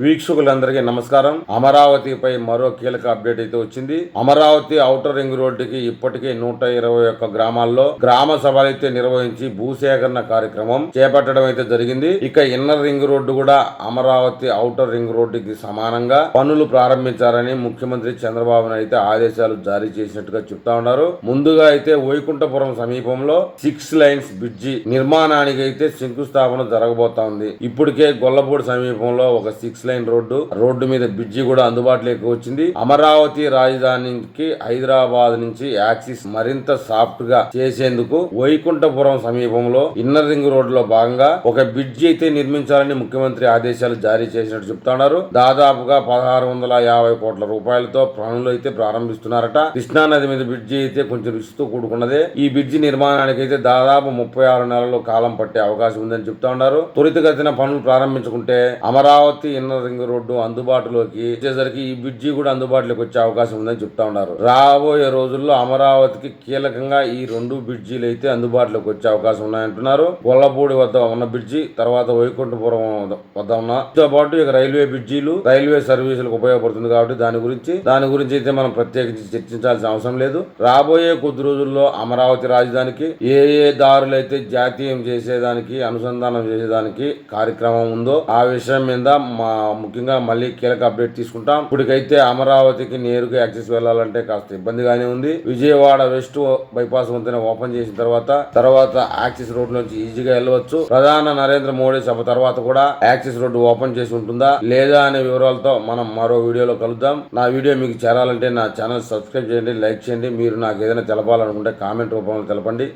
వీక్షకులందరికీ నమస్కారం. అమరావతిపై మరో కీలక అప్డేట్ అయితే వచ్చింది. అమరావతి ఔటర్ రింగ్ రోడ్డుకి ఇప్పటికే 121 గ్రామాల్లో గ్రామ సభలు అయితే నిర్వహించి భూసేకరణ కార్యక్రమం చేపట్టడం అయితే జరిగింది. ఇక ఇన్నర్ రింగ్ రోడ్డు కూడా అమరావతి ఔటర్ రింగ్ రోడ్డుకి సమానంగా పనులు ప్రారంభించాలని ముఖ్యమంత్రి చంద్రబాబు నాయుడు అయితే ఆదేశాలు జారీ చేసినట్టుగా చెప్తా ఉన్నారు. ముందుగా అయితే వైకుంఠపురం సమీపంలో 6 లైన్స్ బ్రిడ్జి నిర్మాణానికి అయితే శంకుస్థాపన జరగబోతా ఉంది. ఇప్పటికే గొల్లపూడి సమీపంలో ఒక 6 లైన్ రోడ్డు మీద బ్రిడ్జి కూడా అందుబాటులోకి వచ్చింది. అమరావతి రాజధానికి హైదరాబాద్ నుంచి యాక్సిస్ మరింత సాఫ్ట్ గా చేసేందుకు వైకుంఠపురం సమీపంలో ఇన్నర్ రింగ్ రోడ్ లో భాగంగా ఒక బ్రిడ్జి అయితే నిర్మించాలని ముఖ్యమంత్రి ఆదేశాలు జారీ చేసినట్టు చెప్తున్నారు. దాదాపుగా 1650 కోట్ల రూపాయలతో పనులు అయితే ప్రారంభిస్తున్నారట. కృష్ణా నది మీద బ్రిడ్జి అయితే కొంచెం రిస్క్ తో కూడుకున్నదే. ఈ బ్రిడ్జి నిర్మాణానికి అయితే దాదాపు 36 నెలలు కాలం పట్టే అవకాశం ఉందని చెప్తా ఉన్నారు. త్వరితగతిన పనులు ప్రారంభించుకుంటే అమరావతి ఇన్నర్ రింగ్ రోడ్డు అందుబాటులోకి వచ్చేసరికి ఈ బ్రిడ్జి కూడా అందుబాటులోకి వచ్చే అవకాశం ఉందని చెప్తా ఉన్నారు. రాబోయే రోజుల్లో అమరావతికి కీలకంగా ఈ 2 బ్రిడ్జిలు అయితే అందుబాటులోకి వచ్చే అవకాశం ఉన్నాయంటున్నారు. గొల్లపూడి వద్ద ఉన్న బ్రిడ్జి, తర్వాత వైకుంఠపురం వద్ద ఉన్న తో పాటు ఇక రైల్వే బ్రిడ్జిలు, రైల్వే సర్వీసులకు ఉపయోగపడుతుంది కాబట్టి దాని గురించి అయితే మనం ప్రత్యేకించి చర్చించాల్సిన అవసరం లేదు. రాబోయే కొద్ది రోజుల్లో అమరావతి రాజధానికి ఏ దారులు అయితే జాతీయం చేసేదానికి, అనుసంధానం చేసేదానికి కార్యక్రమం ఉందో ఆ విషయం మీద ముఖ్యంగా మళ్ళీ కీలక అప్డేట్ తీసుకుంటాం. ఇప్పటికైతే అమరావతికి నేరుగా యాక్సెస్ వెళ్లాలంటే కాస్త ఇబ్బందిగానే ఉంది. విజయవాడ వెస్ట్ బైపాస్ వంతెన ఓపెన్ చేసిన తర్వాత యాక్సిస్ రోడ్ నుంచి ఈజీగా వెళ్ళవచ్చు. ప్రధాని నరేంద్ర మోడీ సభ తర్వాత కూడా యాక్సిస్ రోడ్డు ఓపెన్ చేసి ఉంటుందా లేదా అనే వివరాలతో మనం మరో వీడియోలో కలుద్దాం. నా వీడియో మీకు చేరాలంటే నా ఛానల్ సబ్స్క్రైబ్ చేయండి, లైక్ చేయండి. మీరు నాకు ఏదైనా తెలపాలనుకుంటే కామెంట్ రూపంలో తెలపండి.